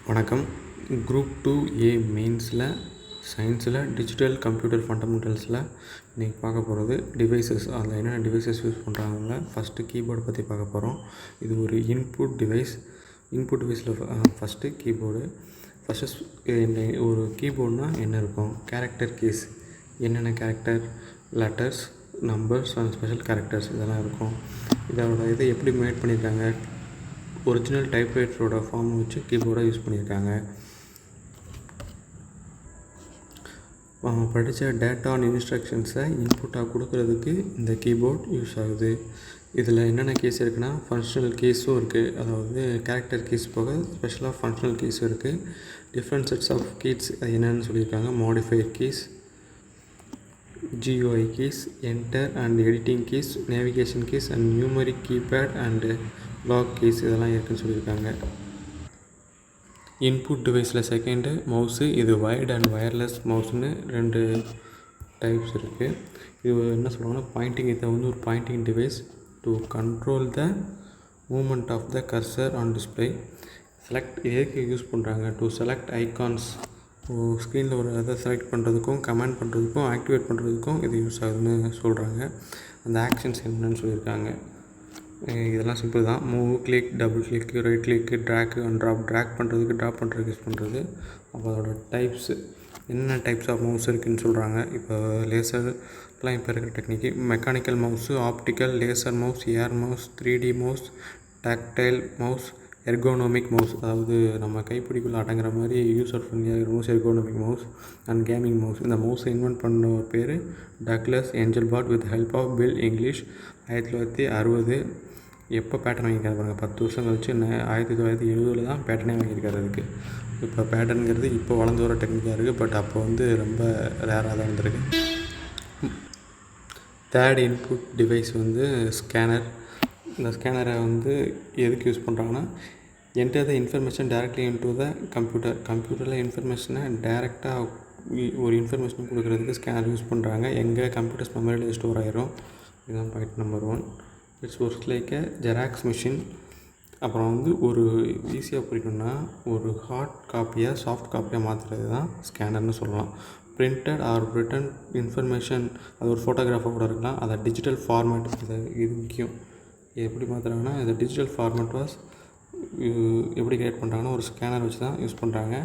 வணக்கம். Group 2A மெயின்ஸில் சயின்ஸில் digital computer ஃபண்டமெண்டல்ஸில் இன்றைக்கி பார்க்க போகிறது டிவைசஸ். அதில் என்னென்ன டிவைசஸ் யூஸ் பண்ணுறாங்க. ஃபஸ்ட்டு கீபோர்டு பற்றி பார்க்க போகிறோம். இது ஒரு இன்புட் டிவைஸில் ஃபஸ்ட்டு கீபோர்டு. ஃபஸ்ட்டு ஒரு கீபோர்டுனால் என்ன இருக்கும்? கேரக்டர் கீஸ், என்னென்ன character, letters, numbers and special characters இதெல்லாம் இருக்கும். இதோட இதை எப்படி மேட் பண்ணியிருக்காங்க? ஒரிஜினல் டைப்ரைட்டரோட ஃபார்ம் வச்சு கீபோர்டை யூஸ் பண்ணியிருக்காங்க. படித்த டேட்டா அண்ட் இன்ஸ்ட்ரக்ஷன்ஸை இன்புட்டாக கொடுக்கறதுக்கு இந்த கீபோர்ட் யூஸ் ஆகுது. இதில் என்னென்ன கீஸ் இருக்குன்னா, ஃபங்க்ஷனல் கீஸும் இருக்குது. அதாவது கேரக்டர் கீஸ் போக ஸ்பெஷலாக ஃபங்க்ஷனல் கீஸும் இருக்குது. டிஃப்ரெண்ட் செட்ஸ் ஆஃப் கீஸ் என்னென்னு சொல்லியிருக்காங்க. Modifier keys, GUI keys, enter and editing keys, navigation keys and numeric keypad and log keys இதெல்லாம் இருக்குன்னு சொல்லியிருக்காங்க. இன்புட் டிவைஸில் செகண்டு மவுஸு. இது வயர்டு அண்ட் வயர்லெஸ் மவுஸ்னு ரெண்டு டைப்ஸ் இருக்குது. இது என்ன சொல்லுவாங்கன்னா, பாயிண்டிங், இதை வந்து ஒரு pointing device to control the moment of the cursor on display. Select எதுக்கு யூஸ் பண்ணுறாங்க? To select icons. ஸ்க்ரீனில் ஒரு இதை செலக்ட் பண்ணுறதுக்கும் கமெண்ட் பண்ணுறதுக்கும் ஆக்டிவேட் பண்ணுறதுக்கும் இது யூஸ் ஆகுதுன்னு சொல்கிறாங்க. அந்த ஆக்ஷன்ஸ் என்னென்னு சொல்லியிருக்காங்க. இதெல்லாம் சிம்பிள் தான். Move, click, double click, right click, drag and drag பண்ணுறதுக்கு, ட்ராப் பண்ணுறதுக்கு யூஸ் பண்ணுறது. அப்போ அதோட டைப்ஸு என்னென்ன டைப்ஸ் ஆஃப் மவுஸ் இருக்குதுன்னு சொல்கிறாங்க. இப்போ லேசர்லாம் இப்போ இருக்கிற technique. Mechanical mouse, optical, laser mouse, air mouse, 3D mouse, tactile mouse, ergonomic mouse, அதாவது நம்ம கைப்பிடிக்குள்ளே அடங்குற மாதிரி யூசர் ஃப்ரெண்ட்லியாக mouse ergonomic mouse, and gaming mouse. இந்த மவுஸை இன்வென்ட் பண்ண ஒரு பேர் Douglas Engelbart with help of Bill English. 1960. எப்போ பேட்டன் வாங்கியிருக்காரு பாருங்கள். 10 வருஷம் கழிச்சு 1970 தான் பேட்டனே வாங்கியிருக்காரு. அதுக்கு இப்போ பேட்டனுங்கிறது இப்போ வளர்ந்து வர டெக்னிக்காக இருக்குது. பட் அப்போ வந்து ரொம்ப ரேராக தான் இருந்திருக்கு. தேர்ட் இன்புட் டிவைஸ் வந்து ஸ்கேனர். இந்த ஸ்கேனரை வந்து எதுக்கு யூஸ் பண்ணுறாங்கன்னா, enter the information directly into the கம்ப்யூட்டரில் இன்ஃபர்மேஷனை டைரெக்டாக ஒரு இன்ஃபர்மேஷன் கொடுக்குறதுக்கு ஸ்கேனர் யூஸ் பண்ணுறாங்க. எங்கள் கம்ப்யூட்டர்ஸ் மெமரியில் ஸ்டோர் ஆகிரும். இதுதான் point number 1. It's works like a xerox machine. அப்புறம் வந்து ஒரு ஈஸியாக புரியணும்னா, ஒரு ஹார்ட் காப்பியை சாஃப்ட் காப்பியாக மாற்றுறது தான் ஸ்கேனர்னு சொல்லலாம். பிரிண்டட் ஆர் ரிட்டன் இன்ஃபர்மேஷன், அது ஒரு ஃபோட்டோகிராஃபாக கூட இருக்கலாம். அதை டிஜிட்டல் ஃபார்மேட், இது முக்கியம். எப்படி மாற்றுறாங்கன்னா, இந்த டிஜிட்டல் ஃபார்மேட் எப்படி கிரியேட் பண்ணுறாங்கன்னா, ஒரு ஸ்கேனர் வச்சு தான் யூஸ் பண்ணுறாங்க.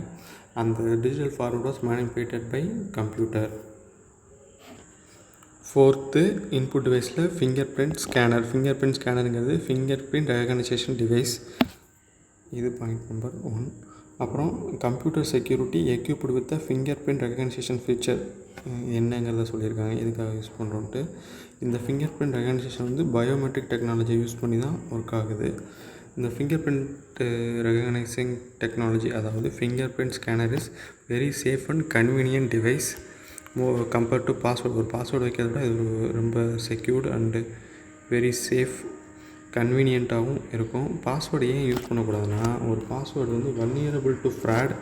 அந்த digital format was manipulated by computer. Fourth input டிவைஸில் finger print scanner. Finger print ஸ்கேனருங்கிறது ஃபிங்கர் பிரிண்ட் ரெகனைசேஷன் டிவைஸ். இது பாயிண்ட் நம்பர் 1. அப்புறம் computer security equipped with finger print recognition feature என்னங்கிறத சொல்லியிருக்காங்க. எதுக்காக யூஸ் பண்ணுறோன்ட்டு. இந்த ஃபிங்கர் பிரிண்ட் ரெகனைசேஷன் வந்து பயோமெட்ரிக் டெக்னாலஜி யூஸ் பண்ணி தான் ஒர்க் ஆகுது. இந்த ஃபிங்கர் பிரிண்ட் ரெகனைசிங் டெக்னாலஜி, அதாவது finger print scanner is very safe and convenient device compared to password. ஒரு பாஸ்வேர்டு வைக்கிறத விட இது ரொம்ப செக்யூர்டு அண்டு வெரி சேஃப், கன்வீனியண்ட்டாகவும் இருக்கும். பாஸ்வேர்டு ஏன் யூஸ் பண்ணக்கூடாதுன்னா, ஒரு பாஸ்வேர்டு வந்து vulnerable to fraud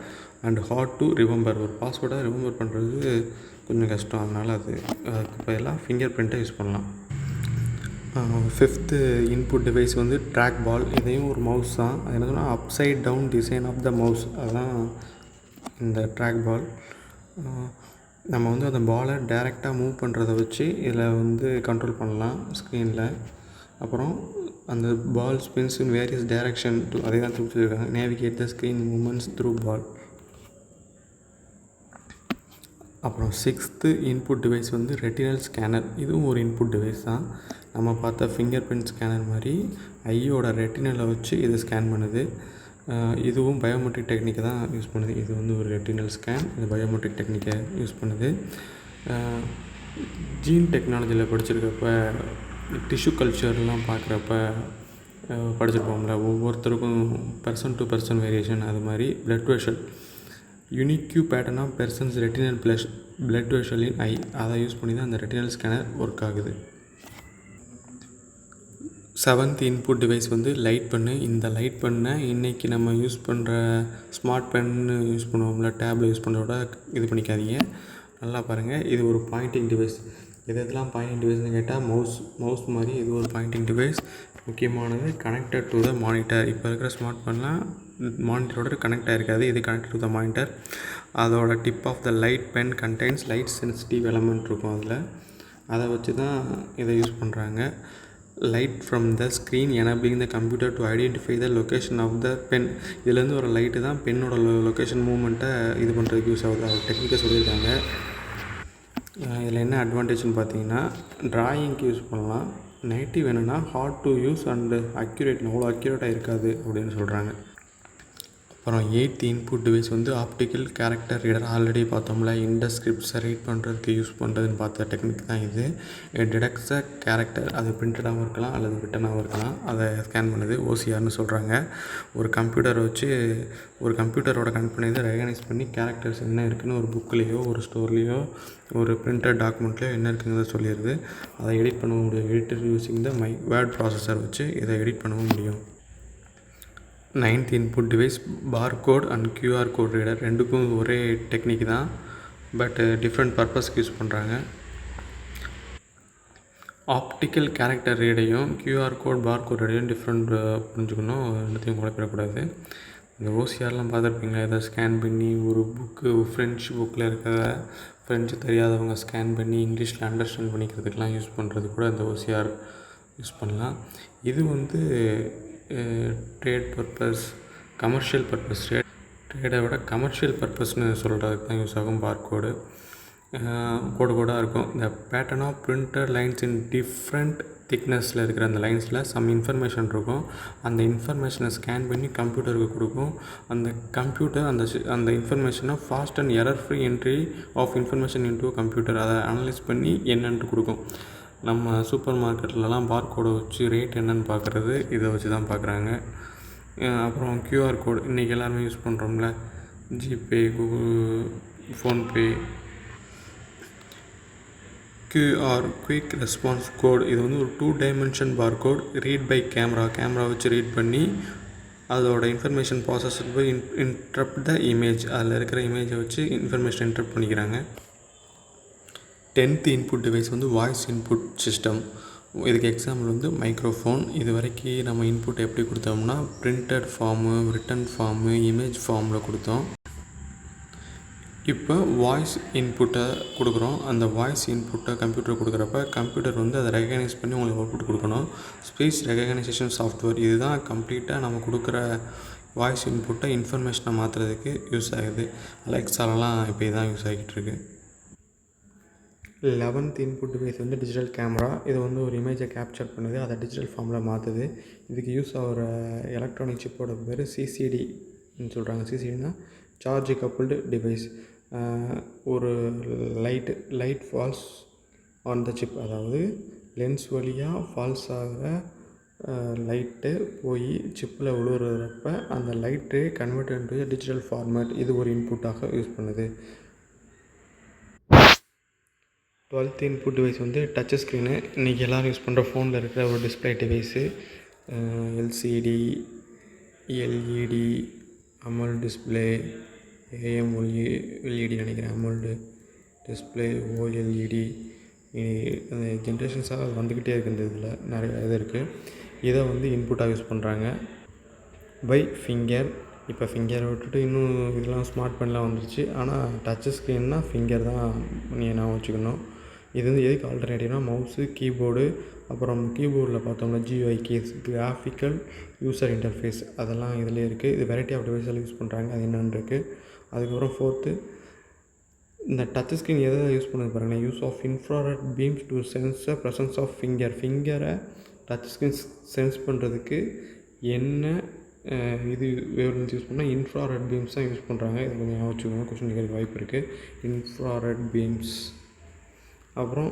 and hard to remember. ஒரு பாஸ்வேர்டை ரிமெம்பர் பண்ணுறது கொஞ்சம் கஷ்டம். அதனால் அதுக்கு பதிலாக ஃபிங்கர் பிரிண்ட்டை யூஸ் பண்ணலாம். ஃபிஃப்த்து இன்புட் டிவைஸ் வந்து ட்ராக் பால். இதையும் ஒரு மவுஸ் தான். அது என்ன சொன்னால், upside down design of the mouse, அதுதான் இந்த ட்ராக் பால். நம்ம வந்து அந்த பாலை டைரெக்டாக மூவ் பண்ணுறத வச்சு இதில் வந்து கண்ட்ரோல் பண்ணலாம் ஸ்க்ரீனில். அப்புறம் அந்த ball spins in various direction to, அதே தான் கொடுத்துருக்காங்க. Navigate the screen movements through ball. அப்புறம் சிக்ஸ்த்து இன்புட் டிவைஸ் வந்து ரெட்டினல் ஸ்கேனர். இதுவும் ஒரு இன்புட் டிவைஸ் தான். நம்ம பார்த்த ஃபிங்கர் பிரிண்ட் ஸ்கேனர் மாதிரி ஐயோட ரெட்டினலை வச்சு இது ஸ்கேன் பண்ணுது. இதுவும் பயோமெட்ரிக் டெக்னிக்கை தான் யூஸ் பண்ணுது. இது வந்து ஒரு ரெட்டினல் ஸ்கேன், இது பயோமெட்ரிக் டெக்னிக்கை யூஸ் பண்ணுது. ஜீன் டெக்னாலஜியில் படிச்சிருக்கப்ப, டிஷ்யூ கல்ச்சர்லாம் பார்க்குறப்ப படிச்சிருப்போம்ல, ஒவ்வொருத்தருக்கும் பர்சன் டு பர்சன் வேரியேஷன். அது மாதிரி blood vessel, unique pattern of person's retinal blood vessel in eye, அதை யூஸ் பண்ணி தான் அந்த ரெட்டினல் ஸ்கேனர் ஒர்க் ஆகுது. செவன்த் இன்புட் டிவைஸ் வந்து லைட் பென்னு. இந்த லைட் பென்னை இன்றைக்கி நம்ம யூஸ் பண்ணுற ஸ்மார்ட் பென்னு யூஸ் பண்ணுவோம்ல, டேப்பில் யூஸ் பண்ணுறதோட இது பண்ணிக்காதீங்க. நல்லா பாருங்கள். இது ஒரு பாயிண்டிங் டிவைஸ். எதெல்லாம் பாயிண்டிங் டிவைஸ்னு கேட்டால், மவுஸ் மாதிரி இது ஒரு பாயிண்டிங் டிவைஸ். முக்கியமானது கனெக்டட் டு த மானிட்டர். இப்போ இருக்கிற ஸ்மார்ட் ஃபோன்லாம் மானிட்டரோட கனெக்ட் ஆகிருக்காது. இது கனெக்ட் டு த மானிட்டர். அதோட tip of the light pen contains light sensitive element இருக்கும் அதில். அதை வச்சு தான் இதை யூஸ் பண்ணுறாங்க. Light from the screen enabling the computer to identify the location of the pen. இதுலேருந்து ஒரு லைட்டு தான் பென்னோட லொக்கேஷன் மூவ்மெண்ட்டை இது பண்ணுறதுக்கு யூஸ் ஆகுது. அவர் டெக்னிக்கை சொல்லியிருக்காங்க. இதில் என்ன அட்வான்டேஜ்னு பார்த்தீங்கன்னா, ட்ராயிங்க்கு யூஸ் பண்ணலாம். நெகட்டிவ் என்னென்னா hard to use and accurate, அவ்வளோ அக்யூரேட்டாக இருக்காது அப்படின்னு சொல்கிறாங்க. அப்புறம் 8th இன்புட் டிவைஸ் வந்து ஆப்டிக்கல் கேரக்டர் ரீடர். ஆல்ரெடி பார்த்தோம்ல, இண்டஸ் ஸ்கிரிப்ட்ஸை ரீட் பண்ணுறதுக்கு யூஸ் பண்ணுறதுன்னு பார்த்த டெக்னிக் தான் இது. டிடெக்ட்ஸ் அ கேரக்டர், அது பிரிண்டடாகவும் இருக்கலாம் அல்லது ரிட்டனாகவும் இருக்கலாம், அதை ஸ்கேன் பண்ணுது. ஓசிஆர்னு சொல்கிறாங்க. ஒரு கம்ப்யூட்டரை வச்சு ஒரு கம்ப்யூட்டரோட கனெக்ட் பண்ணி இதை ரெகனைஸ் பண்ணி கேரக்டர்ஸ் என்ன இருக்குதுன்னு ஒரு புக்லேயோ ஒரு ஸ்டோர்லேயோ ஒரு பிரிண்டட் டாக்குமெண்ட்லேயோ என்ன இருக்குங்கிறத சொல்லிடுது. அதை எடிட் பண்ண முடியும். Editor using the word processor வச்சு இதை எடிட் பண்ணவும் முடியும். 9th input device barcode and QR code reader. ரெண்டுக்கும் ஒரே டெக்னிக் தான், பட் டிஃப்ரெண்ட் பர்பஸ்க்கு யூஸ் பண்ணுறாங்க. ஆப்டிக்கல் கேரக்டர் ரீடையும் கியூஆர் கோட் பார்கோட் ரீடையும் டிஃப்ரெண்ட் புரிஞ்சுக்கணும். ரெண்டுத்தையும் குழப்பிடக்கூடாது. இந்த ஓசிஆர்லாம் பார்த்துருப்பீங்களா, இதை ஸ்கேன் பண்ணி ஒரு புக்கு ஃப்ரெஞ்ச் புக்கில் இருக்கிறத ஃப்ரெஞ்சு தெரியாதவங்க ஸ்கேன் பண்ணி இங்கிலீஷில் அண்டர்ஸ்டாண்ட் பண்ணிக்கிறதுக்கெலாம் யூஸ் பண்ணுறது கூட இந்த ஓசிஆர் யூஸ் பண்ணலாம். இது வந்து ட்ரேட் பர்பஸ், கமர்ஷியல் பர்பஸ், ட்ரேடை விட கமர்ஷியல் பர்பஸ்னு சொல்கிறதுக்கு தான் யூஸ் ஆகும். பார்கோடு கோடாக இருக்கும். இந்த pattern of printed lines in different திக்னஸில் இருக்கிற அந்த லைன்ஸில் சம் இன்ஃபர்மேஷன் இருக்கும். அந்த இன்ஃபர்மேஷனை ஸ்கேன் பண்ணி கம்ப்யூட்டருக்கு கொடுக்கும். அந்த கம்ப்யூட்டர் அந்த இன்ஃபர்மேஷனை fast and error free entry of information into computer, அதை அனலைஸ் பண்ணி என்னன்ட்டு கொடுக்கும். நம்ம சூப்பர் மார்க்கெட்லலாம் பார்கோடை வச்சு ரேட் என்னென்னு பார்க்குறது இதை வச்சு தான் பார்க்குறாங்க. அப்புறம் கியூஆர் கோடு இன்றைக்கி எல்லாருமே யூஸ் பண்ணுறோம்ல, GPay, Google, PhonePe. QR quick response code, இது வந்து ஒரு 2 dimension barcode. Read by camera வச்சு ரீட் பண்ணி அதோட இன்ஃபர்மேஷன் ப்ராசஸர் போய் இன்டரப்ட் த இமேஜ், அதில் இருக்கிற இமேஜை வச்சு இன்ஃபர்மேஷன் இன்டரப்ட் பண்ணிக்கிறாங்க. 10th இன்புட் டிவைஸ் வந்து வாய்ஸ் இன்புட் சிஸ்டம். இதுக்கு எக்ஸாம்பிள் வந்து மைக்ரோஃபோன். இது வரைக்கும் நம்ம இன்புட் எப்படி கொடுத்தோம்னா printed form, written form, image ஃபார்மில் கொடுத்தோம். இப்போ வாய்ஸ் இன்புட்டை கொடுக்குறோம். அந்த வாய்ஸ் இன்புட்டை கம்ப்யூட்டர் கொடுக்குறப்ப கம்ப்யூட்டர் வந்து அதை ரெகனைஸ் பண்ணி உங்களுக்கு அவுட்புட் கொடுக்கணும். ஸ்பீச் ரெகனைசேஷன் சாஃப்ட்வேர், இதுதான் கம்ப்ளீட்டாக நம்ம கொடுக்குற வாய்ஸ் இன்புட்டை இன்ஃபர்மேஷனை மாற்றுறதுக்கு யூஸ் ஆகுது. அலெக்ஸாலலாம் இப்போ இதுதான் யூஸ் ஆகிட்டு இருக்கு. 11th இன்புட் டிவைஸ் வந்து டிஜிட்டல் கேமரா. இது வந்து ஒரு இமேஜை கேப்சர் பண்ணுது, அதை டிஜிட்டல் ஃபார்மில் மாற்றுது. இதுக்கு யூஸ் ஆகிற எலக்ட்ரானிக் சிப்போட பேர் சிசிடின்னு சொல்கிறாங்க. சிசிடினா சார்ஜ் கப்புள்டு டிவைஸ். ஒரு light falls on the chip, அதாவது லென்ஸ் வழியாக ஃபால்ஸ் ஆகிற லைட்டு போய் சிப்பில் விழுறப்ப அந்த light convert into digital format, இது ஒரு இன்புட்டாக யூஸ் பண்ணுது. 12th இன்புட் டிவைஸ் வந்து டச் ஸ்க்ரீனு. இன்றைக்கி எல்லோரும் யூஸ் பண்ணுற ஃபோனில் இருக்கிற ஒரு display device. LCD, LED, AMOLED display, AMLED நினைக்கிறேன், அமோல்டு டிஸ்பிளே, ஓஎல்இடி. அந்த ஜென்ரேஷன்ஸாக வந்துக்கிட்டே இருக்குது. இந்த இதில் நிறைய இது இருக்குது. இதை வந்து இன்புட்டாக யூஸ் பண்ணுறாங்க. By finger. இப்போ ஃபிங்கரை விட்டுட்டு இன்னும் இதெல்லாம் ஸ்மார்ட் ஃபோன்லாம் வந்துருச்சு. ஆனால் டச் ஸ்க்ரீன்னா ஃபிங்கர் தான் நீங்கள் நான் வச்சுக்கணும். இது வந்து எதுக்கு ஆல்டர்னேட்டிவ்னா மவுஸு, கீபோர்டு, அப்புறம் கீபோர்டில் பார்த்தோம்னா GUI keys, graphical user interface, அதெல்லாம் இதிலே இருக்குது. இது வெரைட்டி ஆஃப் டிவைஸில் யூஸ் பண்ணுறாங்க, அது என்னென்னு இருக்குது. அதுக்கப்புறம் 4th, இந்த டச் ஸ்க்ரீன் எதை யூஸ் பண்ணுது பாருங்கள். Use of infrared beams to sense the presence of ஃபிங்கரை டச் ஸ்க்ரீன் சென்ஸ் பண்ணுறதுக்கு என்ன இது வேவ்லென்த் யூஸ் பண்ணால் இன்ஃப்ராரெட் பீம்ஸ் தான் யூஸ் பண்ணுறாங்க. இது கொஞ்சம் ஞாபகம் வச்சுக்கோங்க, கொஸ்டின் கேட்க வாய்ப்பு இருக்குது. Infrared beams. அப்புறம்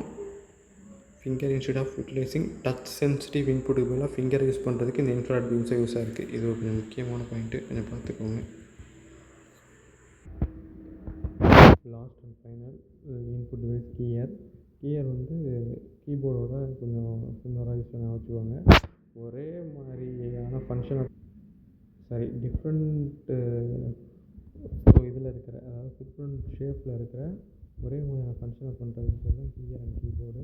finger instead of utilising touch sensitive இன்புட்டுக்கு பதிலாக ஃபிங்கரை யூஸ் பண்ணுறதுக்கு இந்த இன்ஃப்ராரெட் பீம்ஸை யூஸ் ஆகிருக்கு. இது ஒரு கொஞ்சம் முக்கியமான பாயிண்ட்டு, கொஞ்சம் பார்த்துக்கோங்க. Last and final input device கீயர் வந்து கீபோர்டோட கொஞ்சம் சிமிலராக யூஸ் பண்ண வச்சுக்கோங்க. ஒரே மாதிரியான ஃபங்க்ஷனை டிஃப்ரெண்ட்டு இதில் இருக்கிற, அதாவது டிஃப்ரெண்ட் ஷேப்பில் இருக்கிற ஒரே மாதிரியான ஃபங்க்ஷனை பண்ணுறதுக்கு தான் கீயர் அண்ட் கீபோர்டு.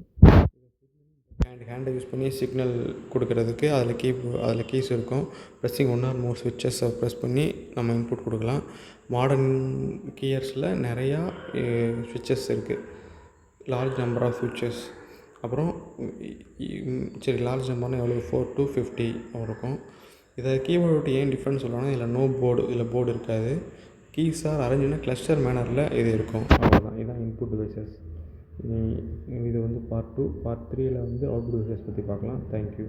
ஹேண்டை யூஸ் பண்ணி சிக்னல் கொடுக்கறதுக்கு அதில் கீஸ் இருக்கும். ப்ரெஸ்ஸிங் ஒன் ஆர் மோர் ஸ்விட்சஸை ப்ரெஸ் பண்ணி நம்ம இன்புட் கொடுக்கலாம். மாடர்ன் கியர்ஸில் நிறையா ஸ்விட்சஸ் இருக்குது, லார்ஜ் நம்பர் ஆஃப் ஸ்விட்சஸ். அப்புறம் சரி, லார்ஜ் நம்பர்னால் எவ்வளோ, 4 to 50 இருக்கும். இதை கீபோர்டு விட்டு ஏன் டிஃப்ரெண்ட் சொல்லணும்னா, இதில் போர்டு இருக்காது. கீஸ் ஆர் அரேஞ்சுனா கிளஸ்டர் மேனரில் இது இருக்கும். அவ்வளோதான், இதுதான் இன்புட் டிவைசஸ். இது வந்து பார்ட் 2. பார்ட் 3ல் வந்து அவுட்புட் டிவைசஸ் பற்றி பார்க்கலாம். தேங்க்யூ.